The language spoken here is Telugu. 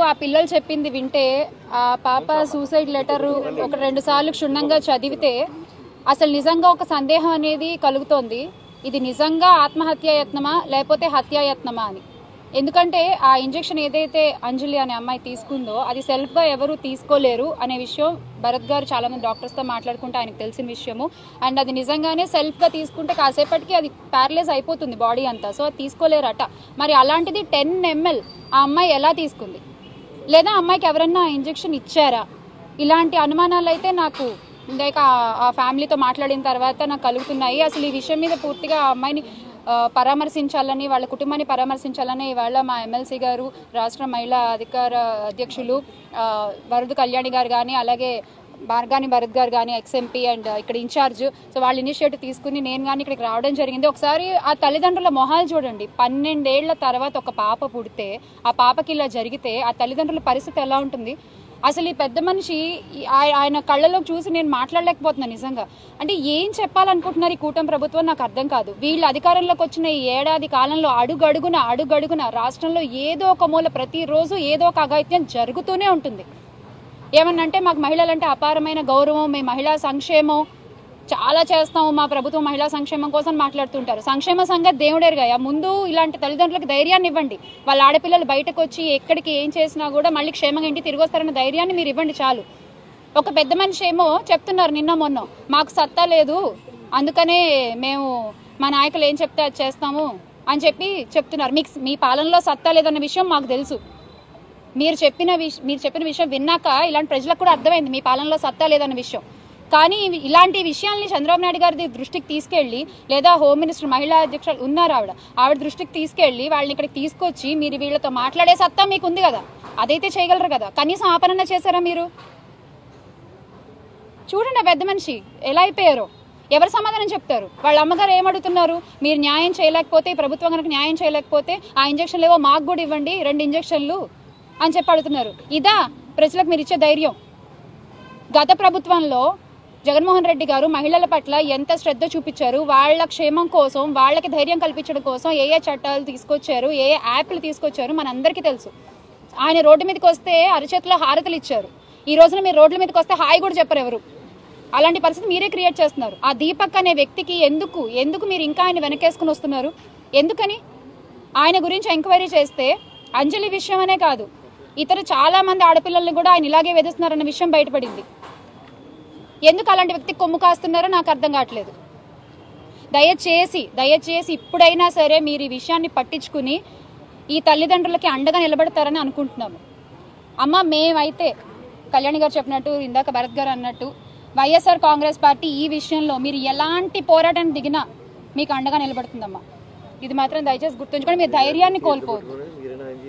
ఆ పిల్లలు చెప్పింది వింటే ఆ పాప సూసైడ్ లెటర్ ఒక 2 సార్లు క్షుణ్ణంగా చదివితే అసలు నిజంగా ఒక సందేహం అనేది కలుగుతోంది. ఇది నిజంగా ఆత్మహత్యాయత్నమా లేకపోతే హత్యాయత్నమా అని. ఎందుకంటే ఆ ఇంజెక్షన్ ఏదైతే అంజలి అనే అమ్మాయి తీసుకుందో అది సెల్ఫ్గా ఎవరు తీసుకోలేరు అనే విషయం భరత్ గారు చాలా మంది డాక్టర్స్తో మాట్లాడుకుంటే ఆయనకు తెలిసిన విషయము. అండ్ అది నిజంగానే సెల్ఫ్గా తీసుకుంటే కాసేపటికి అది ప్యారలైజ్ అయిపోతుంది బాడీ అంతా. సో అది తీసుకోలేరట. మరి అలాంటిది 10 ml ఆ అమ్మాయి ఎలా తీసుకుంది, లేదా అమ్మాయికి ఎవరన్నా ఇంజెక్షన్ ఇచ్చారా? ఇలాంటి అనుమానాలు అయితే నాకు ఇందాక ఆ ఫ్యామిలీతో మాట్లాడిన తర్వాత నాకు కలుగుతున్నాయి. అసలు ఈ విషయం మీద పూర్తిగా ఆ అమ్మాయిని పరామర్శించాలని, వాళ్ళ కుటుంబాన్ని పరామర్శించాలని ఇవాళ మా ఎమ్మెల్సీ గారు, రాష్ట్ర మహిళా అధికార అధ్యక్షులు వరద కళ్యాణి గారు కానీ, అలాగే మార్గాని భరత్ గారు కానీ, ఎక్స్ఎంపీ అండ్ ఇక్కడ ఇన్ఛార్జ్, సో వాళ్ళు ఇనిషియేటివ్ తీసుకుని నేను కానీ ఇక్కడికి రావడం జరిగింది. ఒకసారి ఆ తల్లిదండ్రుల మొహాలు చూడండి. 12 ఏళ్ల తర్వాత ఒక పాప పుడితే ఆ పాపకి ఇలా జరిగితే ఆ తల్లిదండ్రుల పరిస్థితి ఎలా ఉంటుంది? అసలు ఈ పెద్ద మనిషి ఆయన కళ్ళలో చూసి నేను మాట్లాడలేకపోతున్నాను నిజంగా. అంటే ఏం చెప్పాలనుకుంటున్నారు ఈ కూటమి ప్రభుత్వం నాకు అర్థం కాదు. వీళ్ళు అధికారంలోకి వచ్చిన ఈ ఏడాది కాలంలో అడుగడుగున రాష్ట్రంలో ఏదో ఒక మూల ప్రతిరోజు ఏదో ఒక అఘాయిత్యం జరుగుతూనే ఉంటుంది. ఏమన్నంటే మాకు మహిళలంటే అపారమైన గౌరవం, మేము మహిళా సంక్షేమం చాలా చేస్తాము, మా ప్రభుత్వం మహిళా సంక్షేమం కోసం మాట్లాడుతుంటారు. సంక్షేమ సంగతి దేవుడేరుగా. ముందు ఇలాంటి తల్లిదండ్రులకు ధైర్యాన్ని ఇవ్వండి. వాళ్ళ ఆడపిల్లలు బయటకు వచ్చి ఎక్కడికి ఏం చేసినా కూడా మళ్ళీ క్షేమంగా ఇంటికి తిరిగి వస్తారన్న ధైర్యాన్ని మీరు ఇవ్వండి చాలు. ఒక పెద్ద మనిషి ఏమో చెప్తున్నారు నిన్న మొన్న, మాకు సత్తా లేదు అందుకనే మేము మా నాయకులు ఏం చెప్తే అది చేస్తాము అని చెప్తున్నారు. మీ పాలనలో సత్తా లేదన్న విషయం మాకు తెలుసు. మీరు చెప్పిన విషయం విన్నాక ఇలాంటి ప్రజలకు కూడా అర్థమైంది మీ పాలనలో సత్తా లేదన్న విషయం. కానీ ఇలాంటి విషయాల్ని చంద్రబాబు నాయుడు గారి దృష్టికి తీసుకెళ్లి, లేదా హోమ్ మినిస్టర్ మహిళా అధ్యక్షులు ఉన్నారు ఆవిడ దృష్టికి తీసుకెళ్లి వాళ్ళని ఇక్కడికి తీసుకొచ్చి మీరు వీళ్ళతో మాట్లాడే సత్తా మీకు ఉంది కదా, అదైతే చేయగలరు కదా. కనీసం ఆపరణ చేశారా మీరు? చూడండి ఆ పెద్ద మనిషి ఎలా అయిపోయారో. ఎవరు సమాధానం చెప్తారు? వాళ్ళ అమ్మగారు ఏమడుగుతున్నారు? మీరు న్యాయం చేయలేకపోతే, ఈ ప్రభుత్వం కనుక న్యాయం చేయలేకపోతే ఆ ఇంజక్షన్లు ఏవో మాకు కూడా ఇవ్వండి, 2 ఇంజక్షన్లు అని చెప్పి అడుగుతున్నారు. ఇదా ప్రజలకు మీరు ఇచ్చే ధైర్యం? గత ప్రభుత్వంలో జగన్మోహన్ రెడ్డి గారు మహిళల పట్ల ఎంత శ్రద్ధ చూపించారు, వాళ్ళ క్షేమం కోసం, వాళ్ళకి ధైర్యం కల్పించడం కోసం ఏ చట్టాలు తీసుకొచ్చారు, ఏ యాప్లు తీసుకొచ్చారు మనందరికీ తెలుసు. ఆయన రోడ్డు మీదకి వస్తే అరచేతిలో హారతలు ఇచ్చారు. ఈ రోజున మీరు రోడ్ల మీదకి వస్తే హాయి కూడా చెప్పరు ఎవరు. అలాంటి పరిస్థితి మీరే క్రియేట్ చేస్తున్నారు. ఆ దీపక్ అనే వ్యక్తికి ఎందుకు మీరు ఇంకా ఆయన వెనకేసుకుని వస్తున్నారు? ఎందుకని? ఆయన గురించి ఎంక్వైరీ చేస్తే అంజలి విషయం అనే కాదు, ఇతర చాలా మంది ఆడపిల్లల్ని కూడా ఆయన ఇలాగే వేధిస్తున్నారన్న విషయం బయటపడింది. ఎందుకు అలాంటి వ్యక్తికి కొమ్ము కాస్తున్నారో నాకు అర్థం కావట్లేదు. దయచేసి ఇప్పుడైనా సరే మీరు ఈ విషయాన్ని పట్టించుకుని ఈ తల్లిదండ్రులకి అండగా నిలబడతారని అనుకుంటున్నాము. అమ్మ, మేమైతే కళ్యాణి గారు చెప్పినట్టు, ఇందాక భరత్ గారు అన్నట్టు, వైఎస్ఆర్ కాంగ్రెస్ పార్టీ ఈ విషయంలో మీరు ఎలాంటి పోరాటాన్ని దిగినా మీకు అండగా నిలబడుతుందమ్మా. ఇది మాత్రం దయచేసి గుర్తుంచుకొని మీరు ధైర్యాన్ని కోల్పోవద్దు.